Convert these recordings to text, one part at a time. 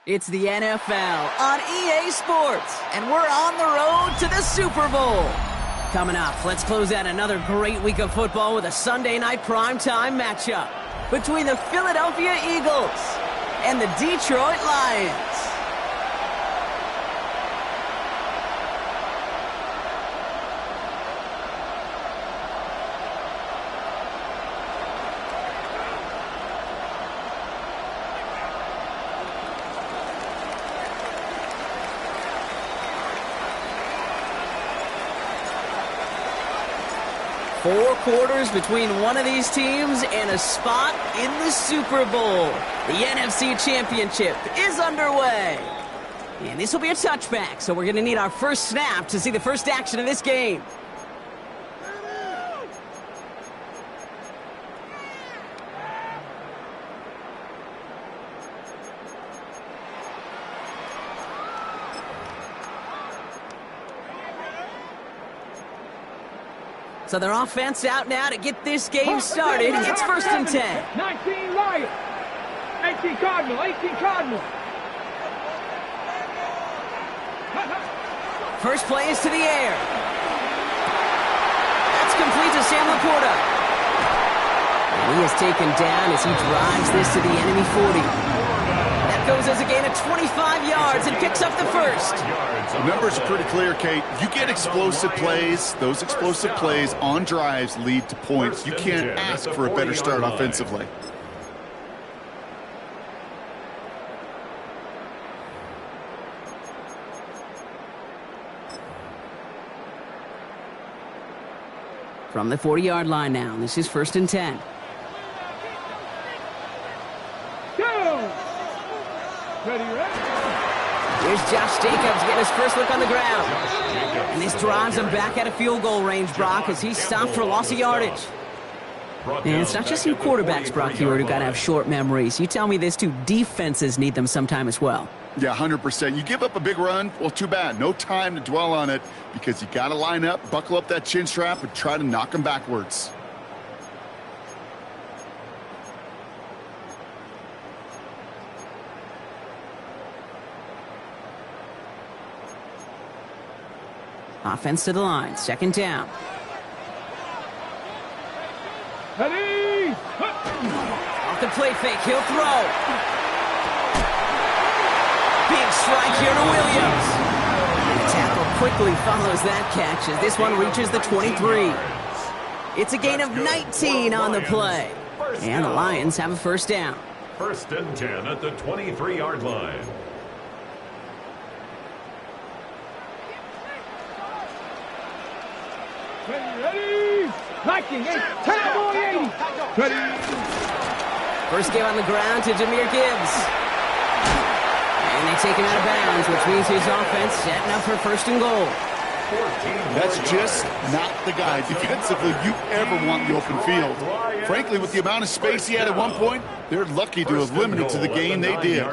It's the NFL on EA Sports, and we're on the road to the Super Bowl. Coming up, let's close out another great week of football with a Sunday night primetime matchup between the Philadelphia Eagles and the Detroit Lions. Four quarters between one of these teams and a spot in the Super Bowl. The NFC Championship is underway. And this will be a touchback, so we're going to need our first snap to see the first action of this game. So their offense out now to get this game started. It's 1st and 10. 19 Lions, 18 Cardinal, 18 Cardinal. First play is to the air. That's complete to Sam Laporta. And he is taken down as he drives this to the enemy 40. That goes as a gain of 25 yards and picks up the first. The numbers are pretty clear, Kate. You get explosive plays. Those explosive plays on drives lead to points. You can't ask for a better start offensively. From the 40-yard line now, this is 1st and 10. Here's Josh Jacobs getting his first look on the ground. And this drives him back out of field goal range, Brock, as he's stopped for loss of yardage. And it's not just you quarterbacks, Brock, here who got to have short memories. You tell me this too, defenses need them sometime as well. Yeah, 100%. You give up a big run, well, too bad. No time to dwell on it because you got to line up, buckle up that chin strap, and try to knock them backwards. Offense to the line, 2nd down. Ready? Off the play fake, he'll throw. Big strike here to Williams. And the tackle quickly follows that catch as this one reaches the 23. It's a gain of 19 on the play. And the Lions have a first down. 1st and 10 at the 23-yard line. Ready? Liking 10 boy 80. Ready? First game on the ground to Jahmyr Gibbs. And they take him out of bounds, which means his offense setting up for 1st and goal. That's just not the guy defensively you ever want in the open field. Frankly, with the amount of space he had at one point, they're lucky to have limited to the game they did.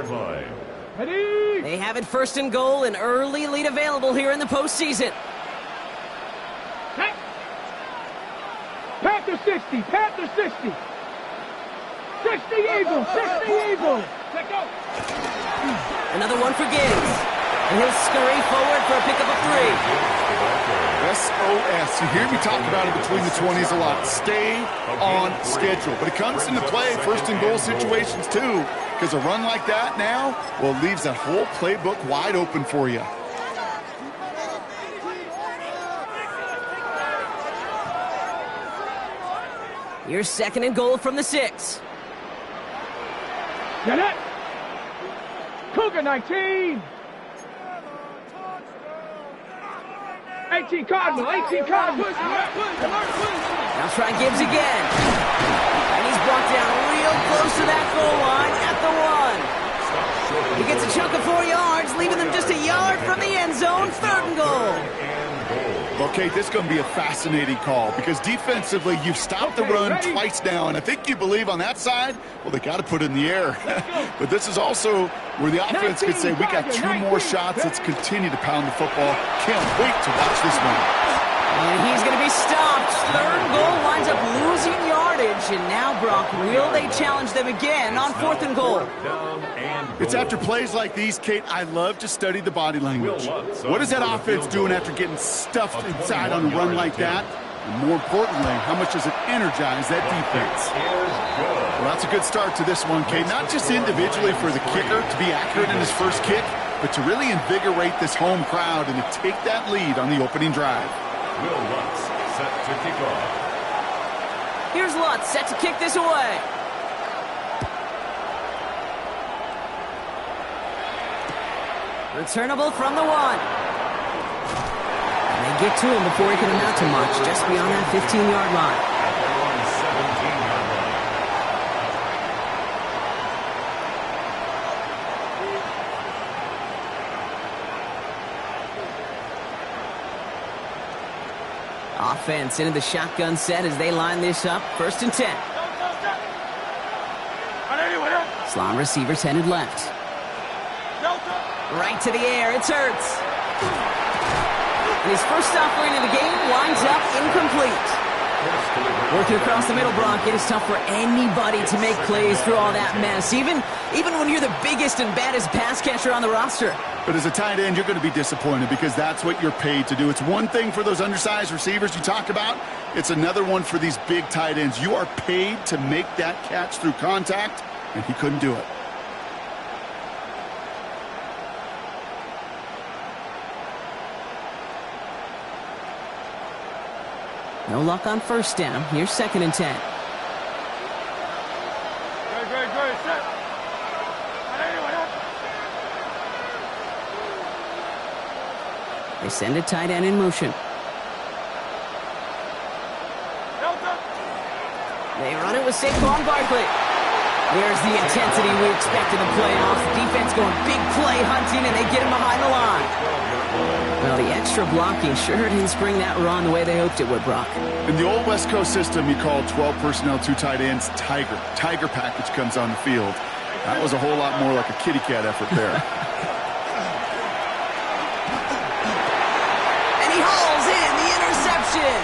Ready? They have it 1st and goal, an early lead available here in the postseason. Panther 60, Panther 60. 60 Eagles, 60 Eagles. Let go. Another one for Gibbs. And he'll scurry forward for a pickup of 3. SOS. You hear me talk about it between the 20s a lot. Stay on schedule. But it comes into play 1st and goal situations too. Because a run like that now, well, it leaves that whole playbook wide open for you. Here's 2nd and goal from the 6. Get it. Cougar 19. 18 Cardinal, 18 Cardinal. Now try Gibbs again. And he's brought down real close to that goal line at the 1. He gets a chunk of 4 yards, leaving them just a yard from the end zone. 3rd and goal. Okay, this is going to be a fascinating call because defensively, you've stopped the run twice now, and I think you believe on that side, well, they got to put it in the air. But this is also where the offense could say, we got 2 more shots. Let's continue to pound the football. Can't wait to watch this one. And he's going to be stopped. 3rd goal winds up losing yardage. And now, Brock, will they challenge them again on 4th and goal? It's after plays like these, Kate, I love to study the body language. What is that offense doing after getting stuffed inside on a run like that? And more importantly, how much does it energize that defense? Well, that's a good start to this one, Kate. Not just individually for the kicker to be accurate in his first kick, but to really invigorate this home crowd and to take that lead on the opening drive. Will Lutz set to kick off. Here's Lutz set to kick this away. Returnable from the 1. And they get to him before he can amount to much, just beyond that 15-yard line. Offense into the shotgun set as they line this up. 1st and 10. Slot receivers headed left. Right to the air. It's Hurts. And his first offering of the game winds up incomplete. Working across the middle, Brock, it is tough for anybody to make plays through all that mess, even when you're the biggest and baddest pass catcher on the roster. But as a tight end, you're going to be disappointed because that's what you're paid to do. It's one thing for those undersized receivers you talk about. It's another one for these big tight ends. You are paid to make that catch through contact, and he couldn't do it. No luck on 1st down. Here's 2nd and 10. They send a tight end in motion. They run it with Saquon Barkley. There's the intensity we expect in the playoffs. Defense going big play hunting, and they get him behind the line. Well, the extra blocking sure didn't spring that run the way they hoped it would, Brock. In the old West Coast system, you called 12 personnel, 2 tight ends, Tiger. Tiger package comes on the field. That was a whole lot more like a kitty cat effort there. And he hauls in the interception.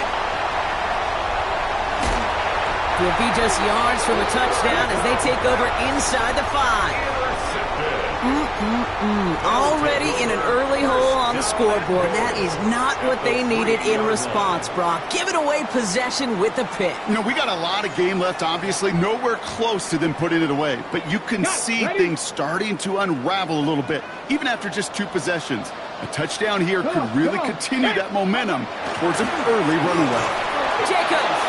Will be just yards from a touchdown as they take over inside the 5. Already in an early hole on the scoreboard. That is not what they needed in response, Brock. Giving away possession with the pick. You know, we got a lot of game left, obviously. Nowhere close to them putting it away. But you can see things starting to unravel a little bit, even after just 2 possessions. A touchdown here could really continue that momentum towards an early runaway. Jacobs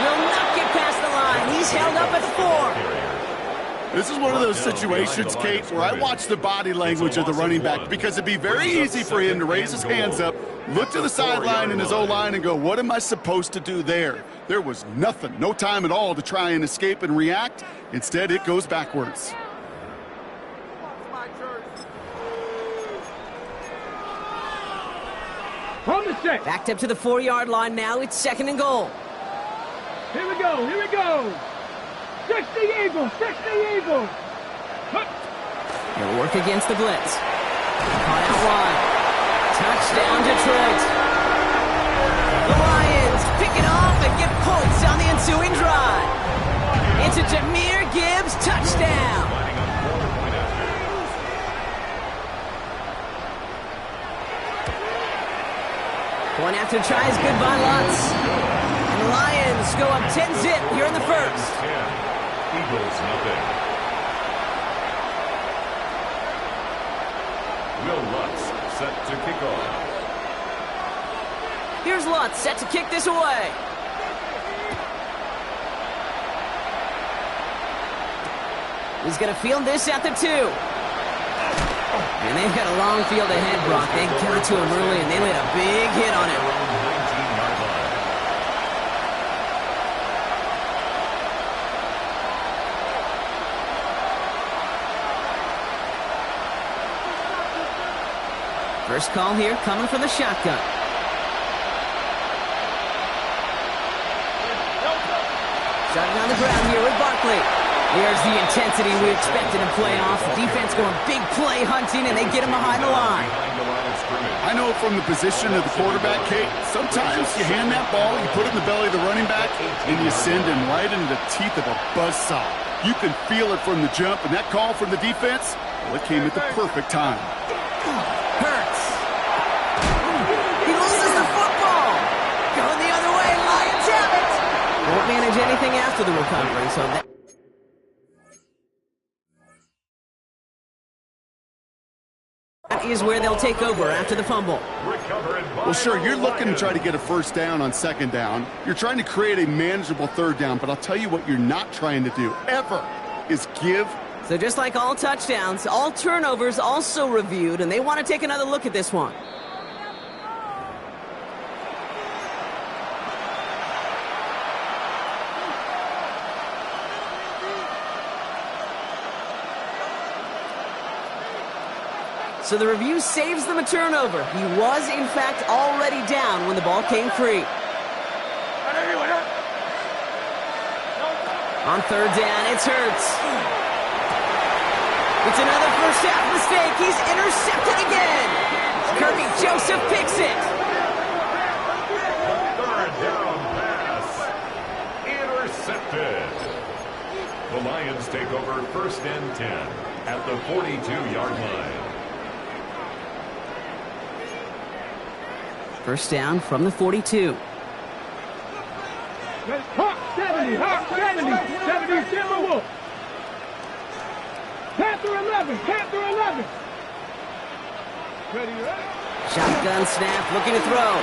will not get past the line. He's held up at the 4. This is one of those situations, Kate, where I watch the body language of the running back, because it'd be very easy for him to raise his hands up, look to the sideline in his O-line and go, what am I supposed to do there? There was nothing, no time at all to try and escape and react. Instead, it goes backwards. On the set. Backed up to the 4-yard line now. It's 2nd and goal. Here we go. Here we go. 60 Eagles. 60 Eagles. He'll work against the blitz. Caught out wide. Touchdown, Detroit. The Lions pick it off and get points on the ensuing drive. It's a Jahmyr Gibbs touchdown. Point after try is good by Lutz. And the Lions go up 10-zip here in the first. Eagles nothing. Will Lutz set to kick off. Here's Lutz set to kick this away. He's going to field this at the 2. And they've got a long field ahead, Brock. They got to him early, and they laid a big hit on him. First call here coming from the shotgun. Shotgun on the ground here with Barkley. There's the intensity we expected in playoffs. Defense going big play hunting, and they get him behind the line. I know from the position of the quarterback, Kate, sometimes you hand that ball, you put it in the belly of the running back, and you send him right into the teeth of a buzzsaw. You can feel it from the jump, and that call from the defense, well, it came at the perfect time. Hurts. He loses the football. Going the other way, Lions have it. Won't manage anything after the recovery, so that is where they'll take over after the fumble. Well, sure, you're looking to try to get a first down on 2nd down. You're trying to create a manageable 3rd down, but I'll tell you what you're not trying to do, ever, is give. So just like all touchdowns, all turnovers also reviewed, and they want to take another look at this one. So the review saves them a turnover. He was, in fact, already down when the ball came free. On 3rd down, it's Hurts. It's another first half mistake. He's intercepted again. Kirby Joseph picks it. 3rd down pass. Intercepted. The Lions take over 1st and 10 at the 42-yard line. First down from the 42. Hawk 70, Hawk 70, 70 Timberwolves. Panther 11, Panther 11. Ready, ready. Shotgun snap, looking to throw.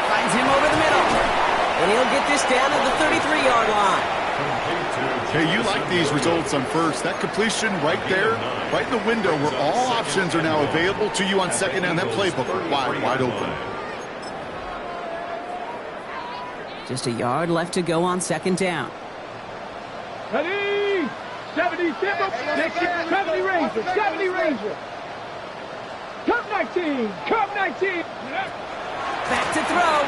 Finds him over the middle. And he'll get this down at the 33-yard line. Hey, you like these results on first. That completion right there, right in the window where all options are now available to you on 2nd down. That playbook wide open. Just a yard left to go on 2nd down. Ready. 70 Timber, 70 Ranger, 70 Ranger. Cup 19, Cup 19. Back to throw.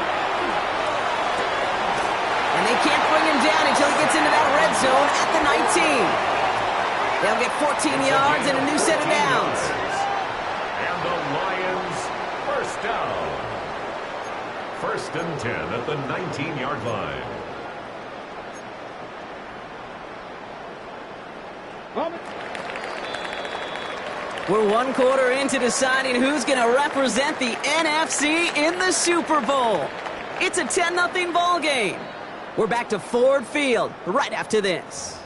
And they can't bring him down until he gets into that red zone at the 19. They'll get 14 yards and a new set of downs. And the Lions, first down. 1st and 10 at the 19-yard line. We're one quarter into deciding who's going to represent the NFC in the Super Bowl. It's a 10-0 ball game. We're back to Ford Field right after this.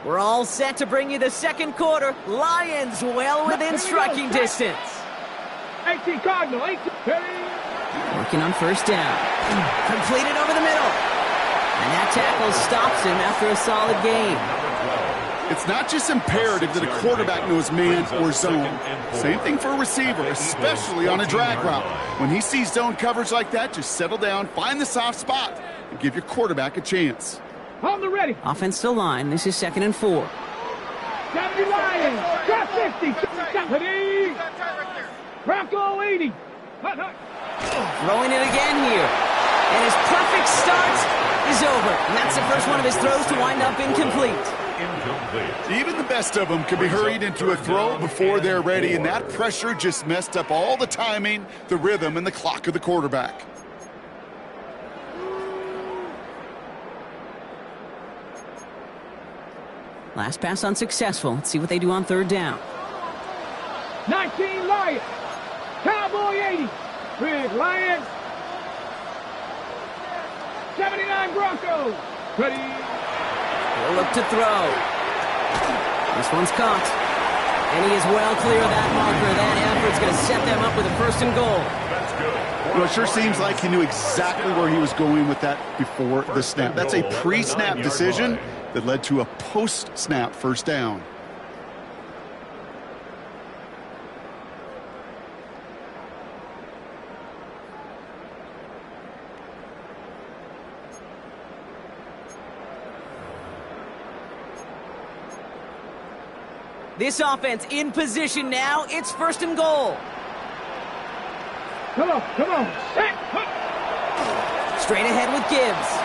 We're all set to bring you the second quarter. Lions well within striking distance. 18 Cardinal, 18. Working on first down. Completed over the middle. And that tackle stops him after a solid gain. It's not just imperative that a quarterback knows man or zone. Same thing for a receiver, especially on a drag route. When he sees zone coverage like that, just settle down, find the soft spot, and give your quarterback a chance. On the ready. Offensive line. This is 2nd and 4. 70 Lions. Got 50. 70. Bronco 80. Throwing it again here. And his perfect start is over. And that's the first one of his throws to wind up incomplete. Even the best of them can be hurried into a throw before they're ready, and that pressure just messed up all the timing, the rhythm, and the clock of the quarterback. Last pass unsuccessful. Let's see what they do on third down. 19 Lions. Cowboy 80. Big Lions. 79 Broncos. Ready. He'll look to throw. This one's caught. And he is well clear of that marker. That effort's going to set them up with a 1st and goal. That's good. Well, it sure seems like he knew exactly where he was going with that before the snap. That's a pre-snap decision that led to a post-snap first down. This offense in position now. It's 1st and goal. Come on, come on. Set. Straight ahead with Gibbs.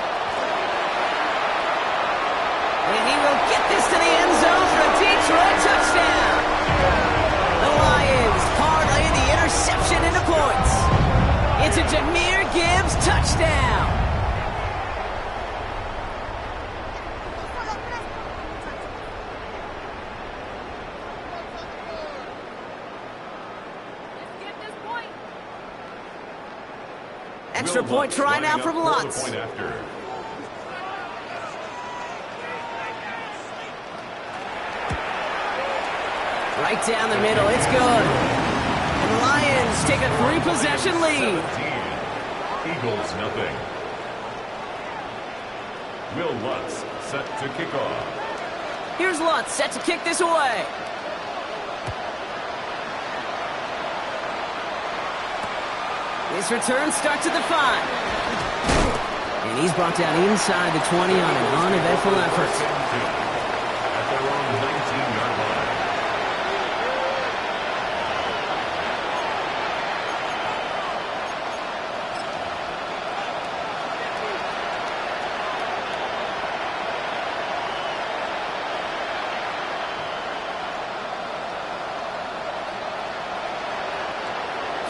And he will get this to the end zone for a Detroit touchdown. The Lions parlay the interception into points. It's a Jahmyr Gibbs touchdown. Extra point try now from Lutz. Right down the middle, it's good. And the Lions take a 3-possession lead. 17. Eagles nothing. Will Lutz set to kick off. Here's Lutz set to kick this away. This return starts at the 5. And he's brought down inside the 20 on an uneventful effort. At their own 19-yard line.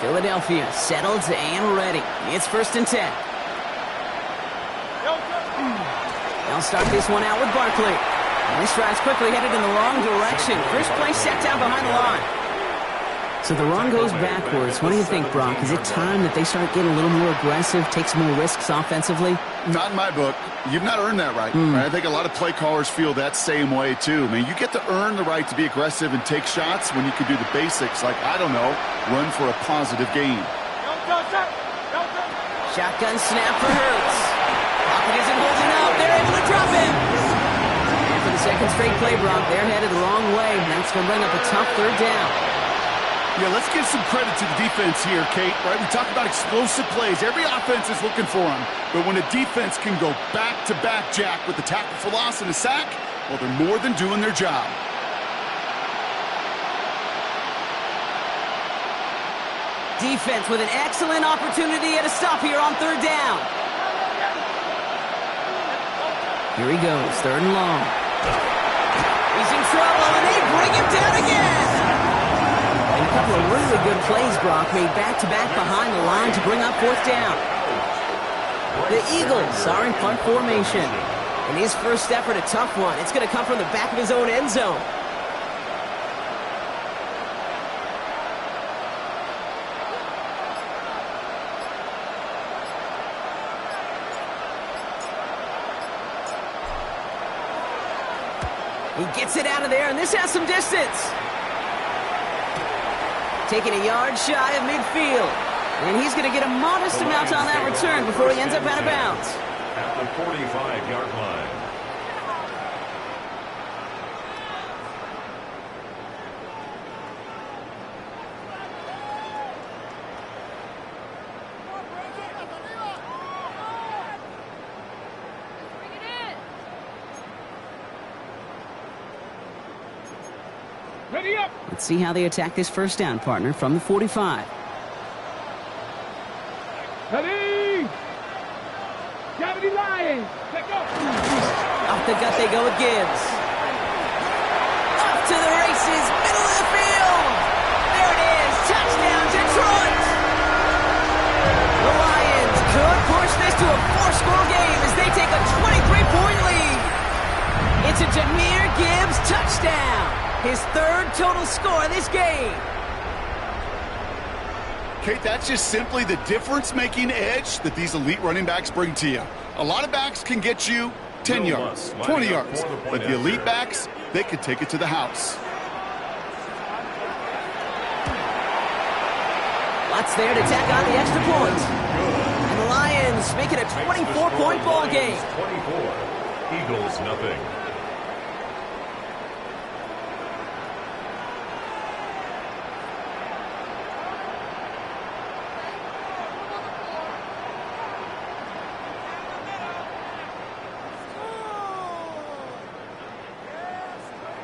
Philadelphia settled and ready. It's 1st and 10. They'll start this one out with Barkley. And this drive's quickly headed in the wrong direction. First play set down behind the line. So the run goes backwards. What do you think, Brock? Is it time that they start getting a little more aggressive, take some more risks offensively? Not in my book. You've not earned that right. Right? I think a lot of play callers feel that same way, too. I mean, you get to earn the right to be aggressive and take shots when you can do the basics, like, I don't know, run for a positive gain. Shotgun snap for Hurts. Pocket isn't holding up. They're able to drop him. And for the second straight play, Brock, they're headed the wrong way. And that's going to bring up a tough third down. Yeah, let's give some credit to the defense here, Kate. Right? We talk about explosive plays. Every offense is looking for them. But when a defense can go back-to-back, Jack, with the tackle for loss and a sack, well, they're more than doing their job. Defense with an excellent opportunity at a stop here on third down. Here he goes, 3rd and long. He's in trouble, and they bring him down again. And a couple of really good plays, Brock, made back-to-back behind the line to bring up 4th down. The Eagles are in punt formation. And his first effort, a tough one. It's going to come from the back of his own end zone. He gets it out of there, and this has some distance. Taking a yard shy of midfield. And he's going to get a modest amount on that return before he ends up out of bounds. At the 45-yard line. Ready up. Let's see how they attack this first down, partner, from the 45. Ready. Gravity Lions. Let go. Off the gut they go with Gibbs. Off to the races, middle of the field. There it is, touchdown Detroit. The Lions could push this to a 4-score game as they take a 23-point lead. It's a Jahmyr Gibbs touchdown. His 3rd total score of this game. Kate, that's just simply the difference-making edge that these elite running backs bring to you. A lot of backs can get you 10 yards, 20 yards, but the elite backs, they could take it to the house. Lots there to tack on the extra point. And the Lions make it a 24-point ball game. 24. Eagles nothing.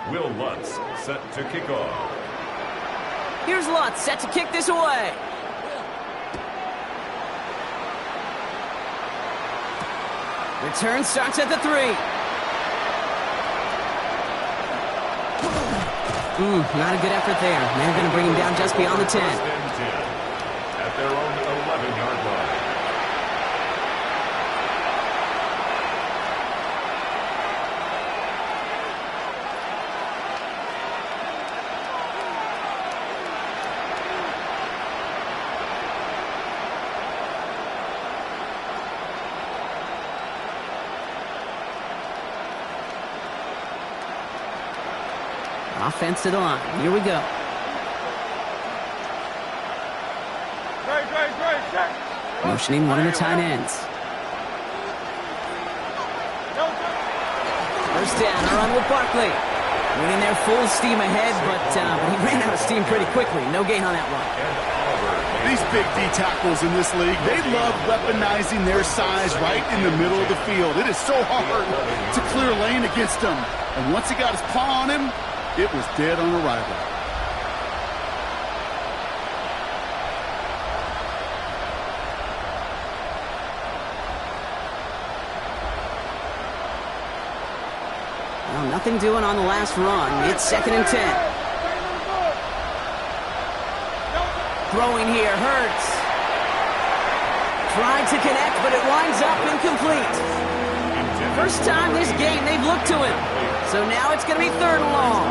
Will Lutz set to kick off. Here's Lutz set to kick this away. Return starts at the 3. Not a good effort there. They're going to bring him down just beyond the 10. First and 10 at their own 11-yard line. Offense to the line. Here we go. Motioning one of the tight ends. First down, a run with Barkley. Moving there full steam ahead, but he ran out of steam pretty quickly. No gain on that one. These big D tackles in this league, they love weaponizing their size right in the middle of the field. It is so hard to clear lane against them. And once he got his paw on him, it was dead on arrival. Well, nothing doing on the last run. It's 2nd and 10. Throwing here, Hurts. Tried to connect, but it winds up incomplete. First time this game they've looked to him. So now it's going to be 3rd and long.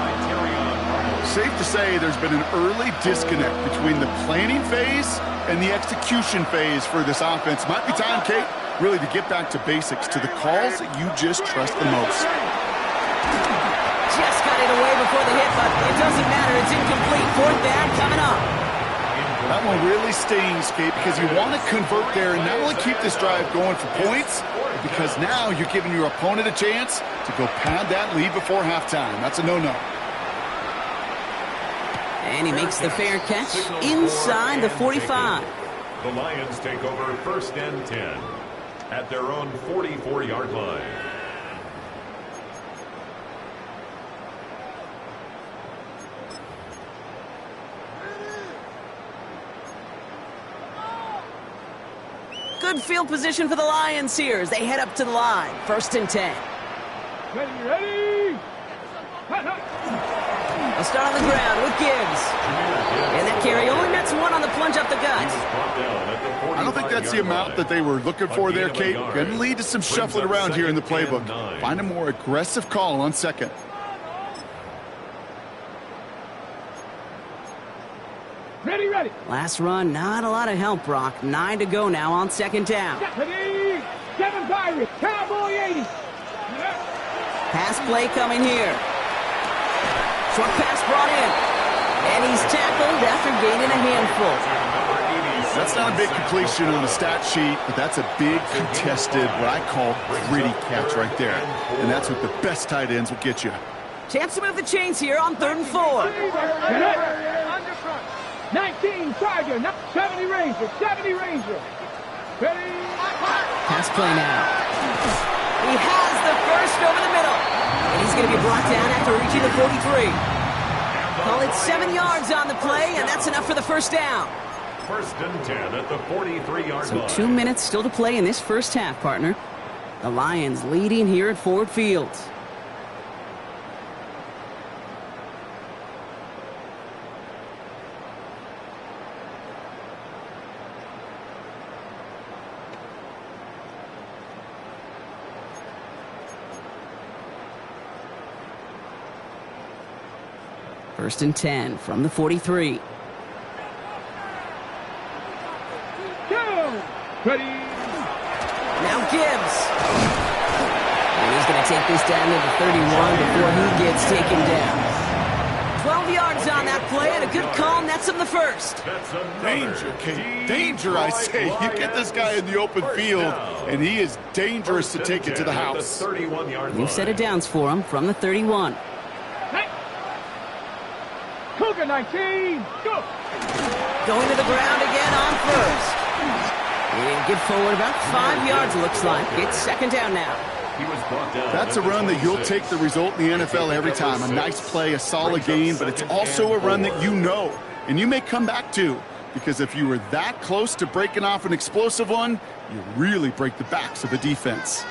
Safe to say there's been an early disconnect between the planning phase and the execution phase for this offense. Might be time, Kate, really to get back to basics, to the calls that you just trust the most. Just got it away before the hit, but it doesn't matter. It's incomplete. 4th down coming up. That one really stings, Kate, because you want to convert there and not only keep this drive going for points, because now you're giving your opponent a chance to go pad that lead before halftime. That's a no-no. And he makes the fair catch inside the 45. The Lions take over 1st and 10 at their own 44-yard line. Good field position for the Lions here as they head up to the line. 1st and 10. Ready. They'll start on the ground with Gibbs. And that carry only nets one on the plunge up the gut. I don't think that's the amount that they were looking for there, Kate. Going to lead to some shuffling around here in the playbook. Find a more aggressive call on second. Ready. Last run, not a lot of help, Brock. 9 to go now on second down. Ready. 7 Pirates. Cowboy 80. Pass play coming here. Short pass brought in. And he's tackled after gaining a handful. That's not a big completion on the stat sheet, but that's a big contested, what I call gritty catch right there. And that's what the best tight ends will get you. Chance to move the chains here on 3rd and 4. 19 Tiger. 70 Ranger. Ready. Pass play now. He has the first over the middle. And he's going to be brought down after reaching the 43. Call it 7 yards on the play, and that's enough for the first down. 1st and 10 at the 43-yard line. So 2 minutes still to play in this first half, partner. The Lions leading here at Ford Field. First and 10 from the 43. Ready. Now Gibbs. And he's going to take this down to the 31 before he gets taken down. 12 yards on that play, and a good call nets him the first. Danger, Kate. Danger, I say. You get this guy in the open field, and he is dangerous to take it to the house. New set of downs for him from the 31. Cougar 19. Go. Going to the ground again on first. And get forward about 5 yards, looks like. It's second down now. That's a run that you'll take the result in the NFL every time. A nice play, a solid gain, but it's also a run that you know and you may come back to, because if you were that close to breaking off an explosive one, you really break the backs of the defense.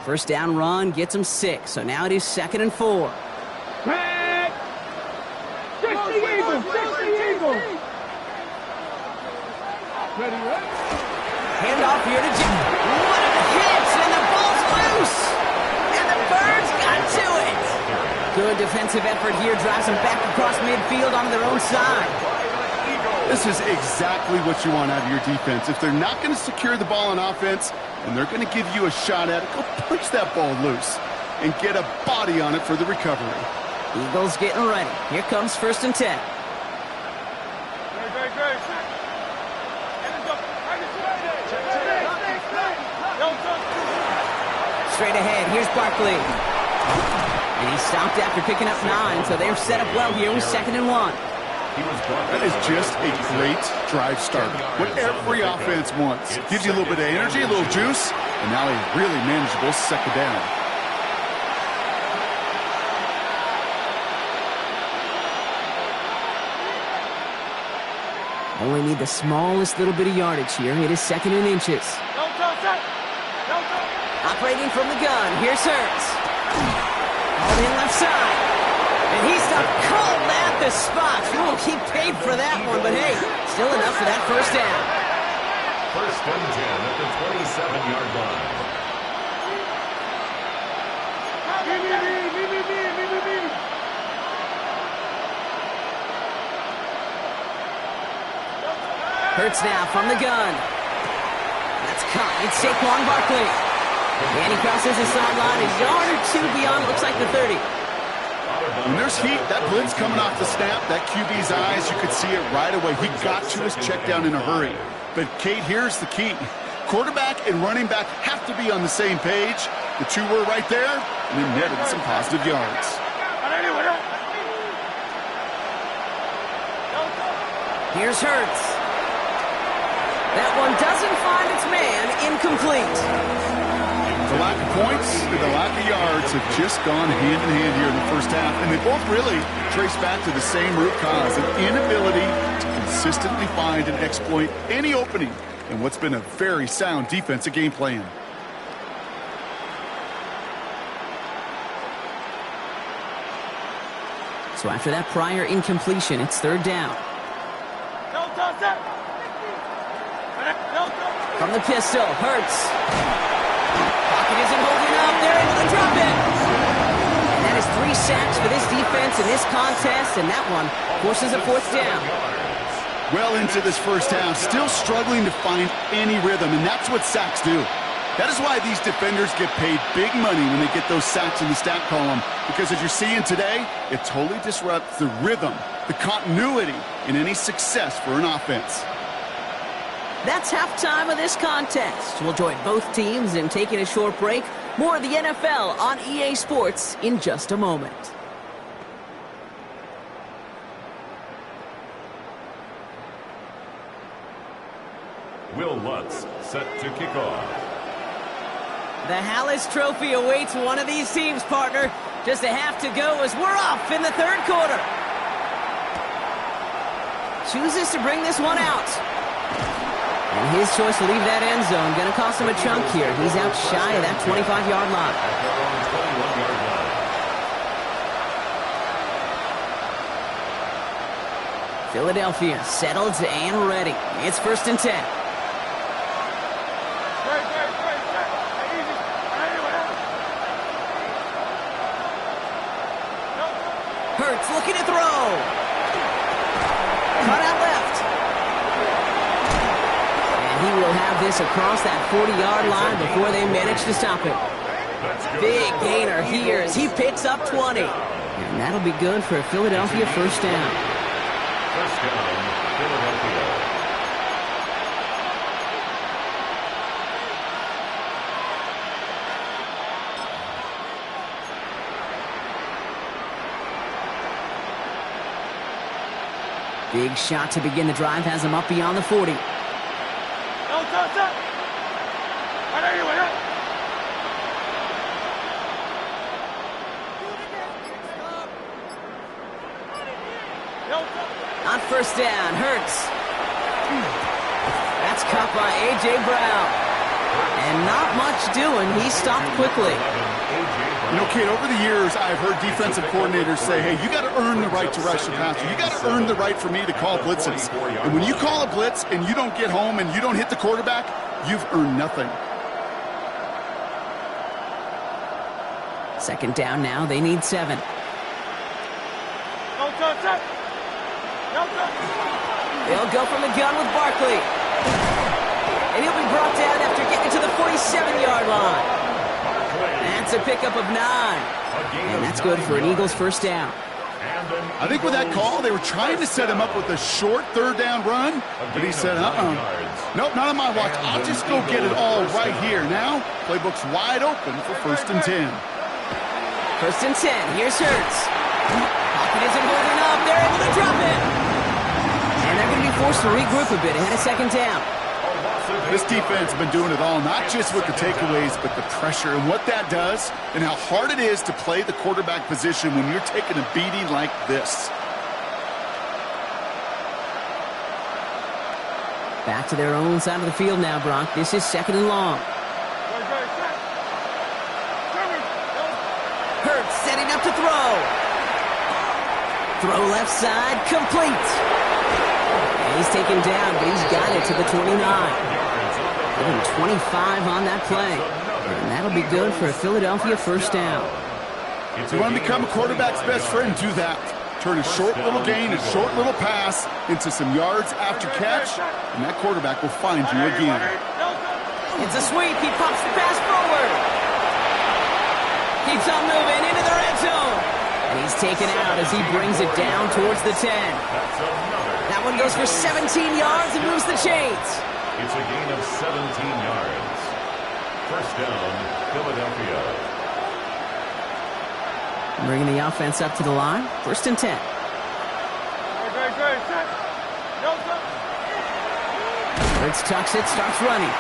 First down run gets him 6, so now it is 2nd and 4. 60 Eagles. Ready. Hand off here to Jim. One of the hits, and the ball's loose. And the Birds got to it. Good defensive effort here, drives them back across midfield on their own side. This is exactly what you want out of your defense. If they're not going to secure the ball on offense, and they're going to give you a shot at it, go punch that ball loose and get a body on it for the recovery. Eagles getting ready. Here comes 1st and 10. Straight ahead, here's Barkley. And he stopped after picking up 9, so they're set up well here with 2nd and 1. That is just a great drive starter. What every offense wants. Gives you a little bit of energy, a little juice, and now a really manageable second down. Only need the smallest little bit of yardage here. It is 2nd and inches. Operating from the gun, here's Hurts. Called in left side. And he's not called at the spot. Ooh, he paid for that one, but hey, still enough for that first down. 1st and 10 at the 27-yard line. Hurts now from the gun. That's caught. It's Saquon Barkley. And he crosses the sideline a yard or 2 beyond, looks like the 30. When there's heat, that blitz coming off the snap, that QB's eyes, you could see it right away. He got to his check down in a hurry. But, Kate, here's the key. Quarterback and running back have to be on the same page. The two were right there, and it netted some positive yards. Here's Hurts. That one doesn't find its man. Incomplete. The lack of points and the lack of yards have just gone hand in hand here in the first half, and they both really trace back to the same root cause, an inability to consistently find and exploit any opening in what's been a very sound defensive game plan. So after that prior incompletion, it's third down. From the pistol, Hurts. Pocket isn't holding up. They're able to drop it. And that is 3 sacks for this defense in this contest, and that one forces a fourth down. Well into this first half, still struggling to find any rhythm, and that's what sacks do. That is why these defenders get paid big money when they get those sacks in the stat column, because as you're seeing today, it totally disrupts the rhythm, the continuity in any success for an offense. That's halftime of this contest. We'll join both teams in taking a short break. More of the NFL on EA Sports in just a moment. Will Lutz set to kick off. The Hallis Trophy awaits one of these teams, partner. Just a half to go as we're off in the third quarter. Chooses to bring this one out. And his choice to leave that end zone going to cost him a chunk here. He's out shy of that 25-yard line. Philadelphia settled and ready. It's 1st and 10. Hurts looking to throw. Cut out left. And he will have this across that 40-yard line before they manage to stop it. Big gainer here as he picks up 20. And that'll be good for a Philadelphia first down. First down, Philadelphia. Big shot to begin the drive has him up beyond the 40. On first down, Hurts. That's caught by A.J. Brown. And not much doing. He stopped quickly. You know, kid, over the years, I've heard defensive coordinators say, hey, you got to earn the right to rush the passer. You got to earn the right for me to call blitzes. And when you call a blitz and you don't get home and you don't hit the quarterback, you've earned nothing. Second down now. They need 7. They'll go from the gun with Barkley. And he'll be brought down after getting to the 47-yard line. That's a pickup of 9. And that's good for an Eagles first down. I think with that call, they were trying to set him up with a short third down run. But he said, nope, not on my watch. I'll just go get it all right here. Now, playbook's wide open for 1st and 10. 1st and 10. Here's Hurts. Pocket isn't holding up. They're able to drop it. And they're going to be forced to regroup a bit ahead of second down. This defense has been doing it all, not just with the takeaways, but the pressure and what that does and how hard it is to play the quarterback position when you're taking a beating like this. Back to their own side of the field now, Brock. This is 2nd and long. Hurts setting up to throw. Throw left side, complete. And he's taken down, but he's got it to the 29. Given 25 on that play. And that'll be good for a Philadelphia first down. If you want to become a quarterback's best friend, do that. Turn a short little gain, a short little pass into some yards after catch, and that quarterback will find you again. It's a sweep. He pops the pass forward. Keeps on moving into the red zone. And he's taken out as he brings it down towards the 10. That one goes for 17 yards and moves the chains. It's a gain of 17 yards. First down, Philadelphia. Bringing the offense up to the line. 1st and 10. Hurts tucks it, starts running.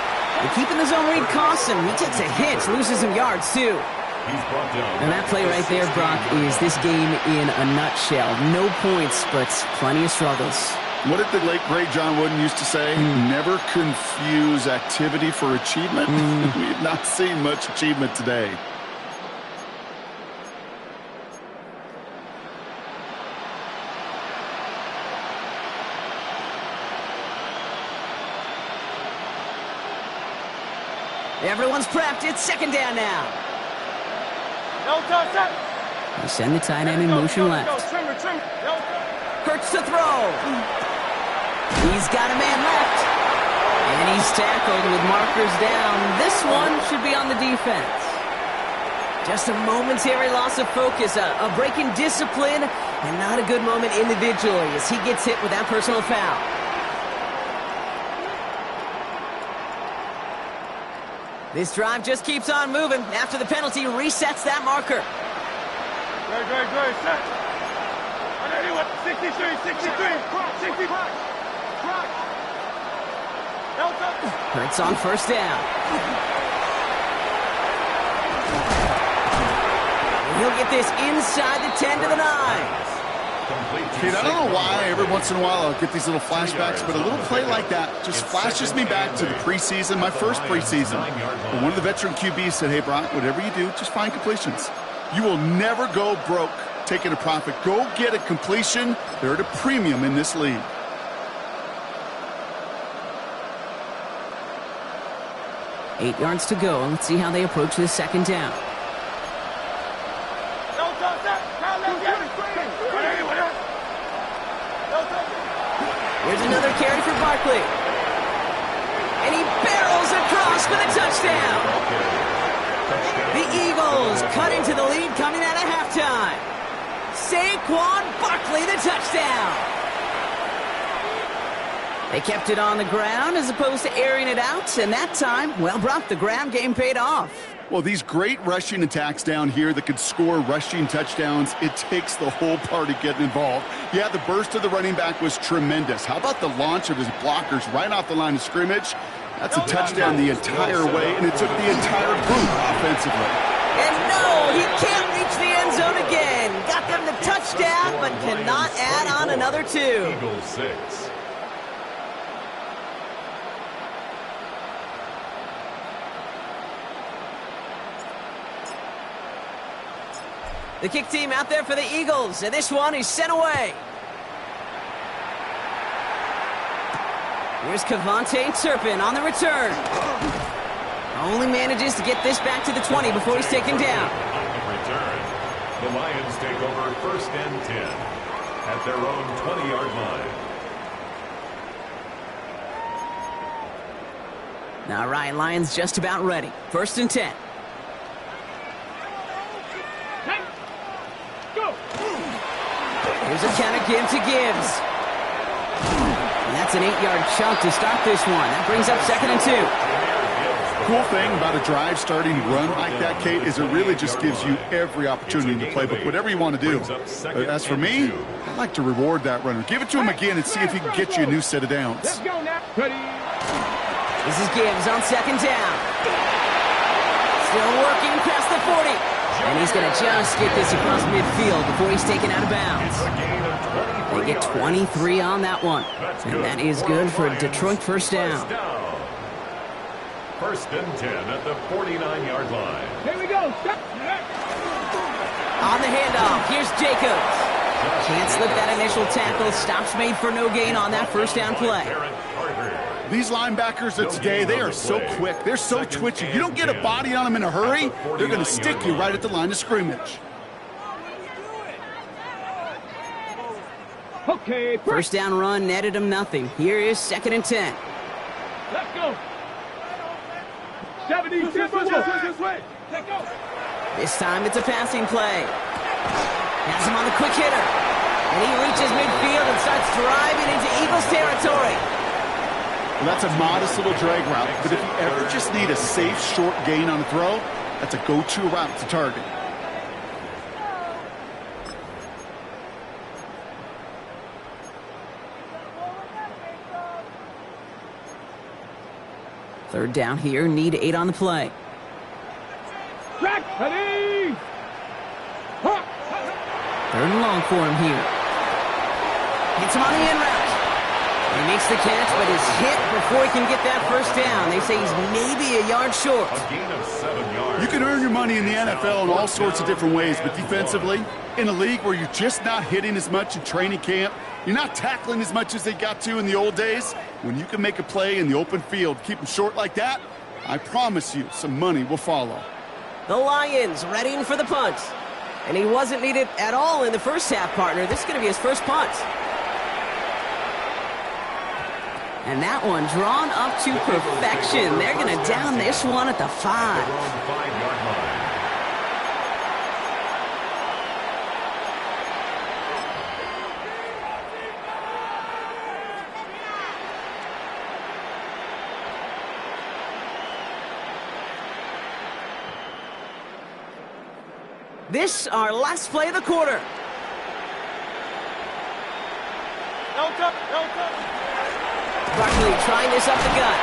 And keeping the zone read costs him. He takes a hit, loses some yards, too. And that play right there, Brock, is this game in a nutshell. No points, but plenty of struggles. What did the late, great John Wooden used to say? Never confuse activity for achievement. We have not seen much achievement today. Everyone's prepped. It's second down now. They send the tight end in motion left. Hurts to throw. He's got a man left. And he's tackled with markers down. This one should be on the defense. Just a momentary loss of focus, a break in discipline, and not a good moment individually as he gets hit with that personal foul. This drive just keeps on moving. After the penalty, resets that marker. Great, set. 63. Hurts on first down. He'll get this inside the 10 to the 9. Kate, I don't know why every once in a while I'll get these little flashbacks, but a little play like that just flashes me back to the preseason, my first preseason. And one of the veteran QBs said, hey, Brock, whatever you do, just find completions. You will never go broke taking a profit. Go get a completion. They're at a premium in this league. Eight yards to go. Let's see how they approach this second down. Here's another carry for Barkley. And he barrels across for the touchdown. The Eagles cut into the lead coming out of halftime. Saquon Barkley, the touchdown. They kept it on the ground as opposed to airing it out, and that time, well, Brock, the ground game paid off. Well, these great rushing attacks down here that could score rushing touchdowns, it takes the whole party getting involved. Yeah, the burst of the running back was tremendous. How about the launch of his blockers right off the line of scrimmage? That's a touchdown the entire way, and it took the entire group offensively. And no, he can't reach the end zone again. Got them the touchdown, but cannot add on another two. Eagles 6. The kick team out there for the Eagles, and this one is sent away. Here's Kevontae Turpin on the return. Only manages to get this back to the 20 before he's taken down. On return, the Lions take over first and 10 at their own 20-yard line. All right, Lions just about ready. First and 10. Here's a count of give to Gibbs. And that's an 8-yard chunk to start this one. That brings up second and 2. Cool thing about a drive starting run like that, Kate, is it really just gives you every opportunity in the playbook, whatever you want to do. But as for me, I'd like to reward that runner. Give it to him again and see if he can get you a new set of downs. Let's go now. Ready. This is Gibbs on second down. Still working past the 40. And he's going to just get this across midfield before he's taken out of bounds. They get 23 on that one. And that is good for a Detroit first down. First and 10 at the 49-yard line. Here we go. Stop. On the handoff, here's Jacobs. Can't slip that initial tackle. Stops made for no gain on that first down play. These linebackers of today, they are so quick. They're so twitchy. You don't get a body on them in a hurry, they're going to stick you right at the line of scrimmage. Okay. First down run netted him nothing. Here is second and 10. Let's go. 70. This way. Let's go. This time it's a passing play. Has him on the quick hitter. And he reaches midfield and starts driving into Eagles territory. Well, that's a modest little drag route, but if you ever just need a safe, short gain on a throw, that's a go-to route to target. Third down here, need 8 on the play. Track, ready! Huh. Third and long for him here. Hits him on the in route. He makes the catch, but is hit before he can get that first down. They say he's maybe a yard short. A gain of 7 yards. You can earn your money in the NFL in all sorts of different ways, but defensively, in a league where you're just not hitting as much in training camp, you're not tackling as much as they got to in the old days, when you can make a play in the open field, keep them short like that, I promise you some money will follow. The Lions readying for the punt. And he wasn't needed at all in the first half, partner. This is going to be his first punt. And that one drawn up to perfection. They're going to down this one at the 5. 5-yard line. This, our last play of the quarter. Barkley trying this up the gut.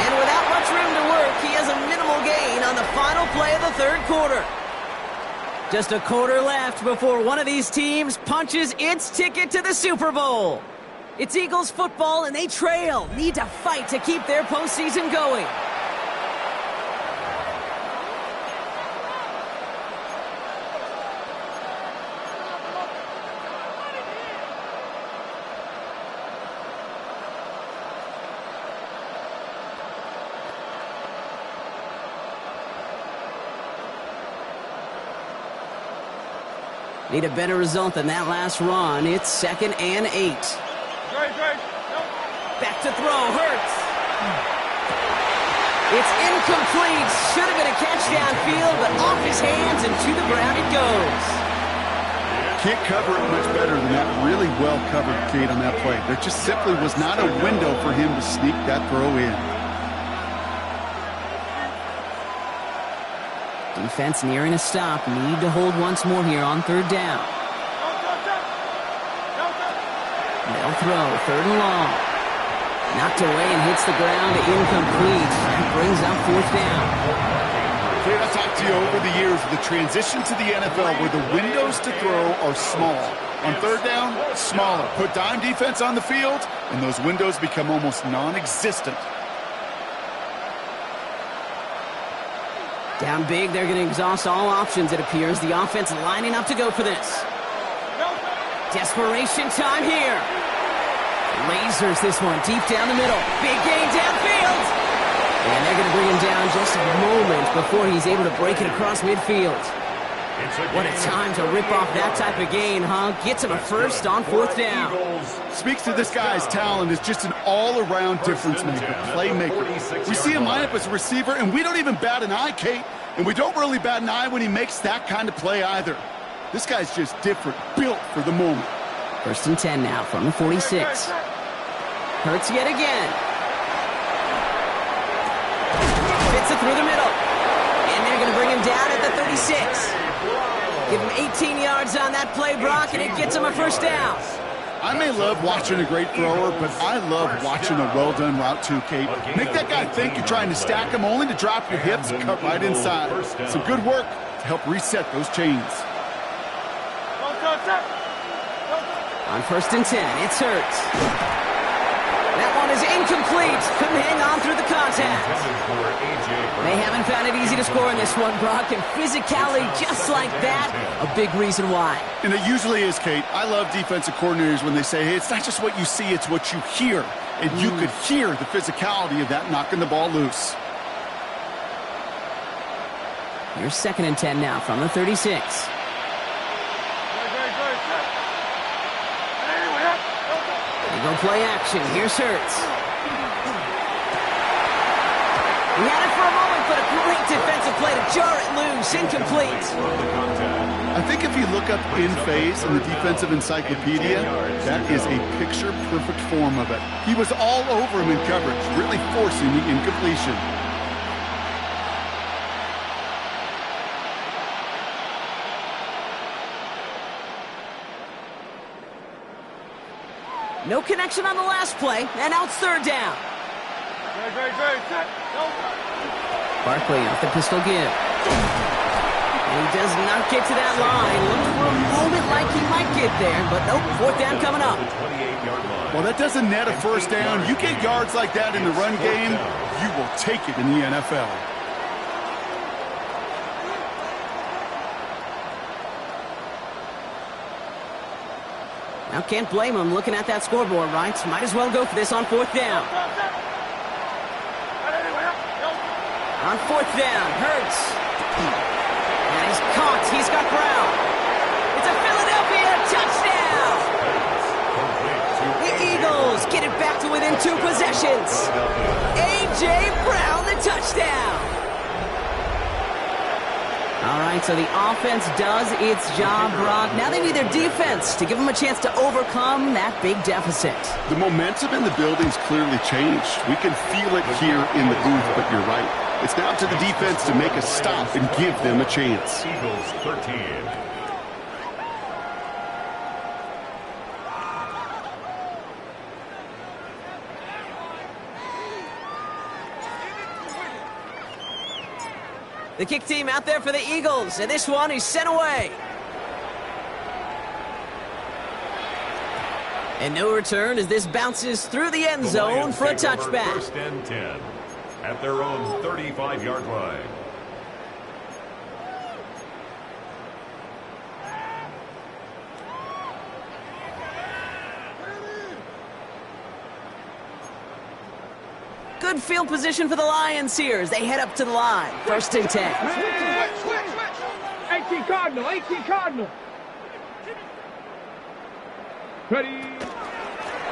And without much room to work, he has a minimal gain on the final play of the third quarter. Just a quarter left before one of these teams punches its ticket to the Super Bowl. It's Eagles football, and they trail. Need to fight to keep their postseason going. Need a better result than that last run. It's 2nd and 8. Back to throw. Hurts. It's incomplete. Should have been a catch downfield, but off his hands and to the ground it goes. Can't cover it much better than that. Really well covered, Kate, on that play. There just simply was not a window for him to sneak that throw in. Defense nearing a stop. Need to hold once more here on third down. They'll throw. 3rd and long. Knocked away and hits the ground. Incomplete. That brings up 4th down. Kate, I've talked to you over the years of the transition to the NFL where the windows to throw are small. On third down, smaller. Put dime defense on the field, and those windows become almost non-existent. Down big, they're going to exhaust all options, it appears. The offense lining up to go for this. Desperation time here. Lasers this one deep down the middle. Big gain downfield. And they're going to bring him down just a moment before he's able to break it across midfield. What a time to rip off that type of gain, huh? Gets him a first on 4th down. Speaks to this guy's talent as just an all-around difference maker, playmaker. We see him line up as a receiver, and we don't even bat an eye, Kate. And we don't really bat an eye when he makes that kind of play either. This guy's just different, built for the moment. 1st and 10 now from the 46. Hurts yet again. Fits it through the middle. And they're going to bring him down at the 36. Give him 18 yards on that play, Brock, and it gets him a first down. I may love watching a great thrower, but I love watching a well-done route too, Kate. Make that guy think you're trying to stack him only to drop your hips and cut right inside. Some good work to help reset those chains. On 1st and 10, it's Hurts. That one is incomplete. Couldn't hang on through the contact. They haven't found it easy to score in this one, Brock, and physicality just like that, a big reason why. And it usually is, Kate. I love defensive coordinators when they say, hey, it's not just what you see, it's what you hear. And you could hear the physicality of that knocking the ball loose. Here's 2nd and 10 now from the 36. They go play action. Here's Hurts. He had it for a moment, but a great defensive play to jar it loose. Incomplete. I think if you look up in phase in the defensive encyclopedia, that is a picture-perfect form of it. He was all over him in coverage, really forcing the incompletion. No connection on the last play, and now it's 3rd down. Barkley off the pistol give. And he does not get to that line. Looked for a moment like he might get there, but nope, fourth down coming up. Well, that doesn't net a first down. You get yards like that in the run game, you will take it in the NFL. Now can't blame him looking at that scoreboard, right? Might as well go for this on fourth down. On fourth down, Hurts. And he's caught. He's got Brown. It's a Philadelphia touchdown. The Eagles get it back to within 2 possessions. A.J. Brown, the touchdown. All right, so the offense does its job, Brock. Now they need their defense to give them a chance to overcome that big deficit. The momentum in the building's clearly changed. We can feel it here in the booth, but you're right. It's now to the defense to make a stop and give them a chance. Eagles 13. The kick team out there for the Eagles, and this one is sent away. And no return as this bounces through the end zone for a touchback. First and 10 at their own 35-yard line. Good field position for the Lions here as they head up to the line. First and 10. 18 Cardinal, 18 Cardinal. Ready.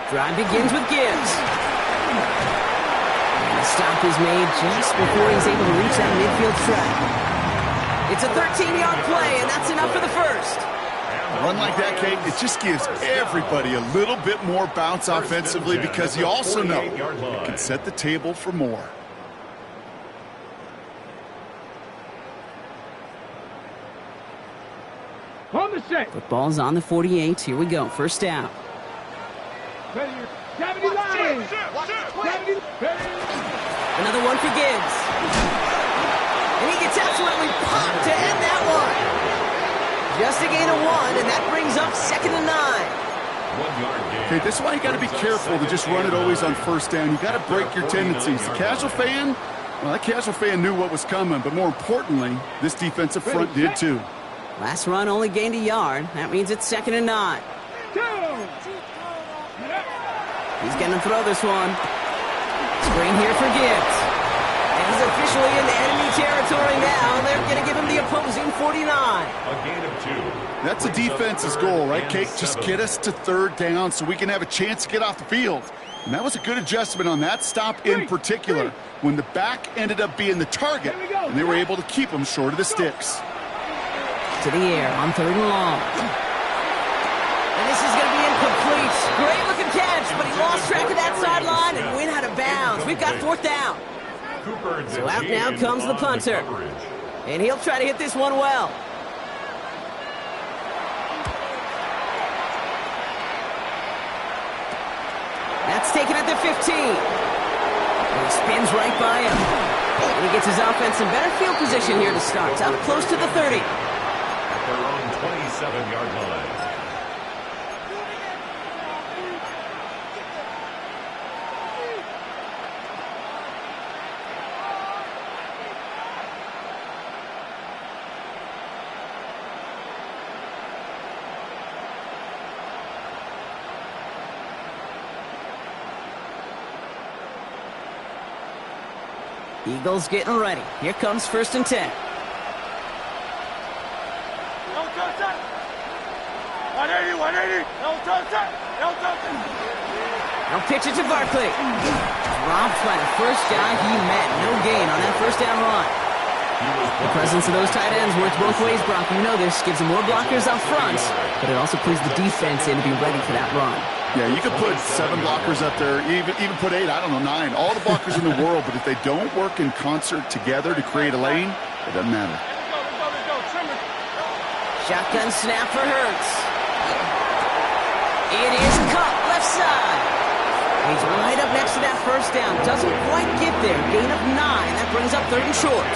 Drive begins with Gibbs. And the stop is made just before he's able to reach that midfield track. It's a 13-yard play, and that's enough for the first. A run like that, Kate, it just gives everybody a little bit more bounce offensively because you also know it can set the table for more. On the set. Football's on the 48. Here we go. First down. Ready. 70 Lions. 70. Another one for Gibbs. And he gets absolutely popped to end that one. Just a gain of 1, and that brings up second and 9. 1 yard gain. Okay, this is why you got to be careful to just run it always on first down. You got to break your tendencies. The casual fan, well, that casual fan knew what was coming, but more importantly, this defensive front did too. Last run only gained a yard. That means it's second and 9. He's going to throw this one. Screen here for Gibbs. And he's officially in enemy territory now. They're going to give him the opposing 49. A gain of 2. That's the defense's goal, right, Kate? Just get us to third down so we can have a chance to get off the field. And that was a good adjustment on that stop in particular when the back ended up being the target, and they were able to keep him short of the sticks. To the air on third and long. And this is going to be incomplete. Great looking catch, but he lost track of that sideline and went out of bounds. We've got fourth down. So out now comes the punter. And he'll try to hit this one well. That's taken at the 15. And he spins right by him. And he gets his offense in better field position here to start. Out close to the 30. At their own 27-yard line. Eagles getting ready. Here comes first and 10. Now pitch it to Barkley. Robbed by the first guy he met. No gain on that first down run. The presence of those tight ends works both ways, Brock. You know this. Gives them more blockers up front, but it also puts the defense in to be ready for that run. Yeah, you could put 7 blockers up there, even put 8, I don't know, 9. All the blockers in the world, but if they don't work in concert together to create a lane, it doesn't matter. Shotgun snap for Hurts. It is caught left side. He's right up next to that first down. Doesn't quite get there. Gain of 9. That brings up 3rd and short.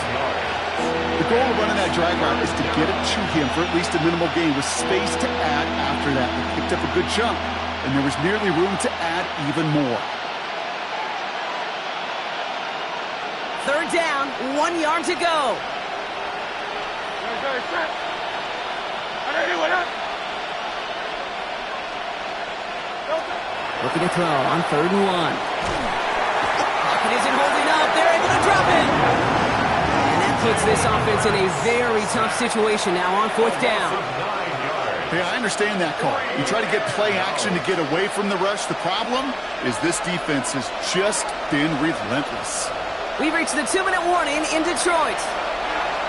The goal of running that drag route is to get it to him for at least a minimal gain with space to add after that. They picked up a good chunk, and there was nearly room to add even more. 3rd down, 1 yard to go. Looking to throw on 3rd and 1. Pocket isn't holding up. They're able to drop it. And that puts this offense in a very tough situation now on 4th down. Hey, I understand that call. You try to get play action to get away from the rush. The problem is this defense has just been relentless. We've reached the 2-minute warning in Detroit.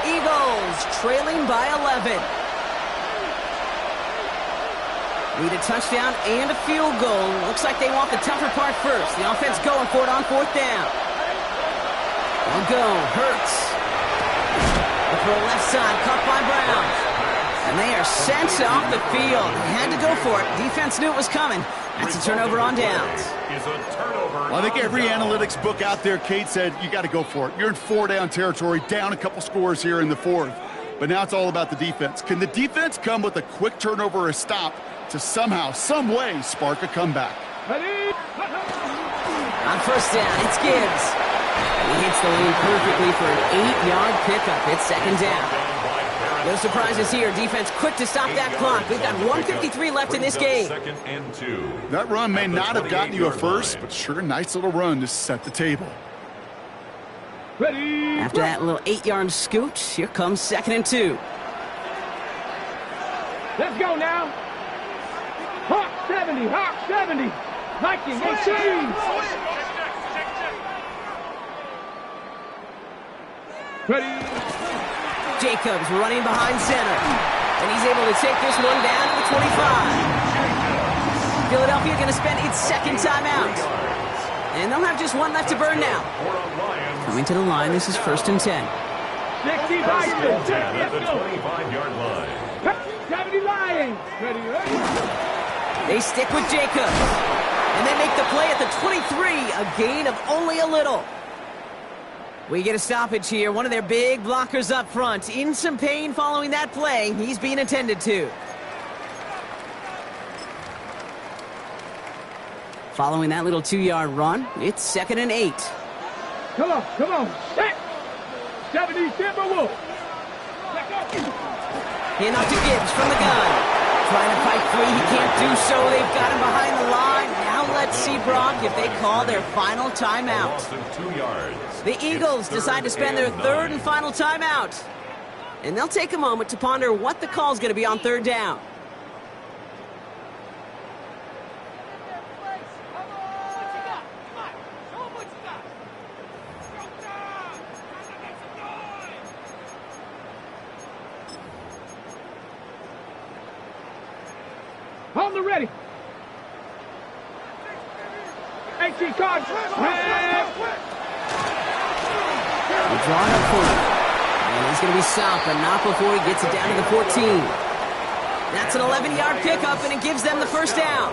Eagles trailing by 11. Need a touchdown and a field goal. Looks like they want the tougher part first. The offense going for it on 4th down. They'll go. Hurts. The throw left side, caught by Brown. And they are sent off the field. They had to go for it. Defense knew it was coming. That's a turnover on downs. Well, I think every analytics book out there, Kate, said you got to go for it. You're in 4-down territory, down a couple scores here in the 4th. But now it's all about the defense. Can the defense come with a quick turnover or a stop to somehow, some way, spark a comeback? On 1st down, it's Gibbs. He hits the lane perfectly for an 8-yard pickup. It's 2nd down. No surprises here. Defense quick to stop that clock. We've got 1:53 left in this game. That run may not have gotten you a first, but sure, nice little run to set the table. After that little 8-yard scoot, here comes 2nd and 2. Let's go now. Hawk 70, Hawk 70. Viking 18. Ready. Jacobs running behind center. And he's able to take this one down to the 25. Philadelphia going to spend its 2nd timeout. And they'll have just 1 left to burn now. Coming to the line, this is 1st and 10. 60 Lions. At the 25-yard line. 70 Lions. Ready. They stick with Jacobs. And they make the play at the 23, a gain of only a little. We get a stoppage here. One of their big blockers up front. In some pain following that play. He's being attended to. Following that little 2-yard run, it's 2nd and 8. Come on. Set. 70 Timberwolves. Hand off to Gibbs from the gun. Trying to fight free. He can't do so. They've got him behind the line. Now let's see, Brock, if they call their final timeout. The Eagles decide to spend their 3rd and final timeout. And they'll take a moment to ponder what the call is going to be on 3rd down. On the ready. 18 cards. We're drawing up for him. And he's going to be stopped, but not before he gets it down to the 14. That's an 11-yard pickup, and it gives them the 1st down.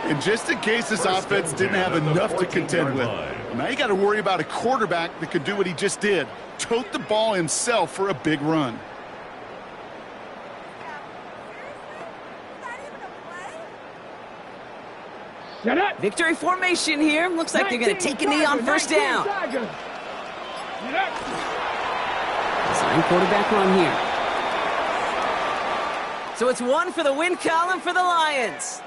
And just in case this offense didn't have enough to contend with, now you got to worry about a quarterback that could do what he just did. Tote the ball himself for a big run. Victory formation here. Looks like they're going to take a knee on 1st down. Design quarterback run here. So it's 1 for the win column for the Lions.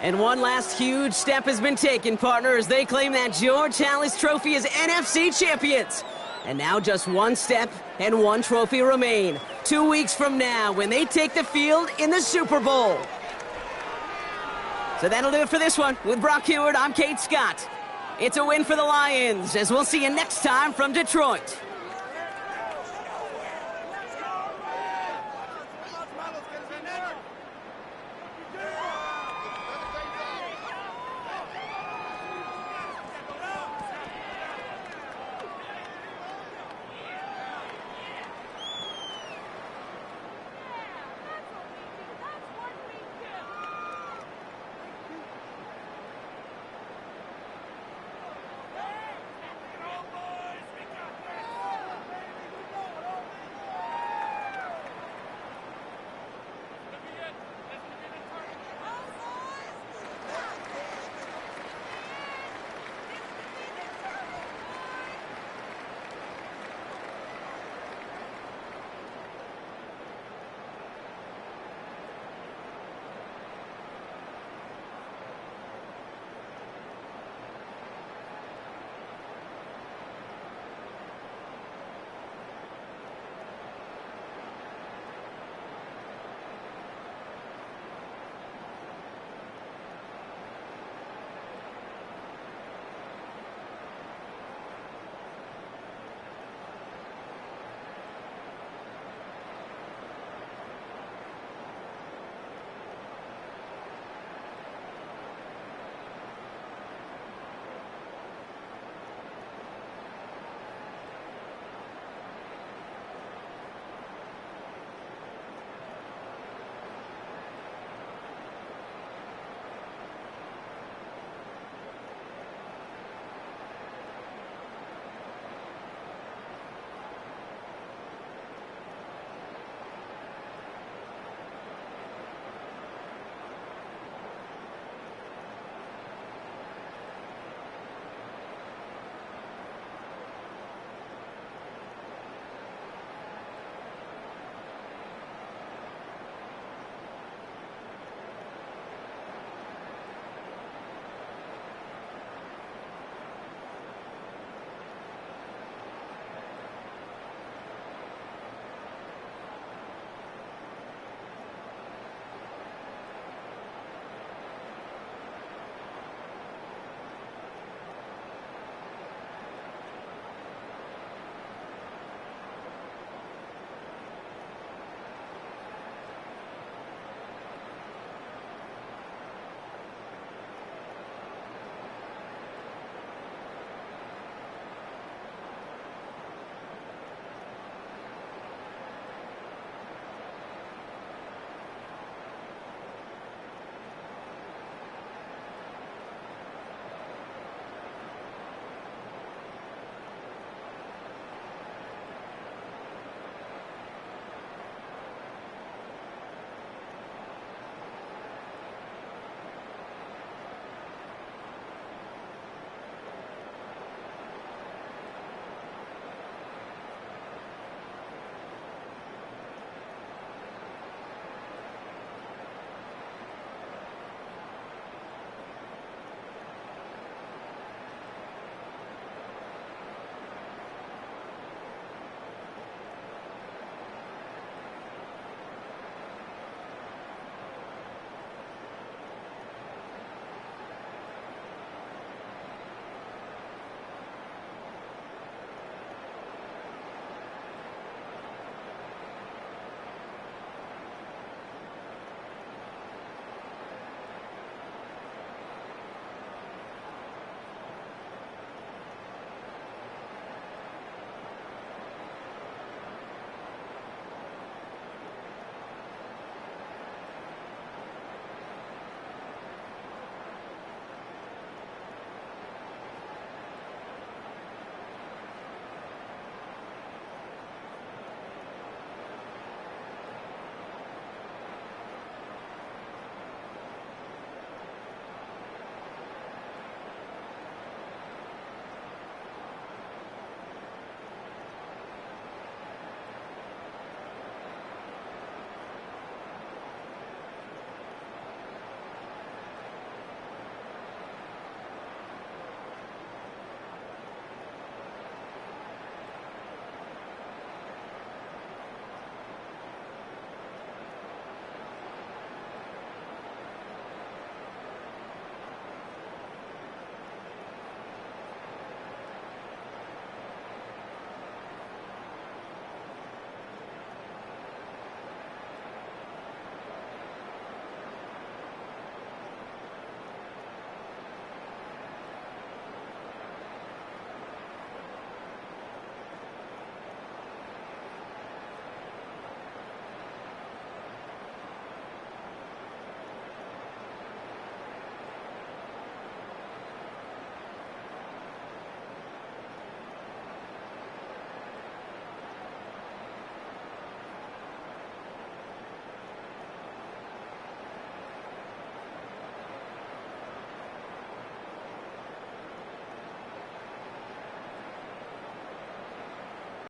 And one last huge step has been taken, partner, as they claim that George Halas Trophy as NFC champions. And now just 1 step and 1 trophy remain. 2 weeks from now when they take the field in the Super Bowl. So that'll do it for this one. With Brock Heward, I'm Kate Scott. It's a win for the Lions, as we'll see you next time from Detroit.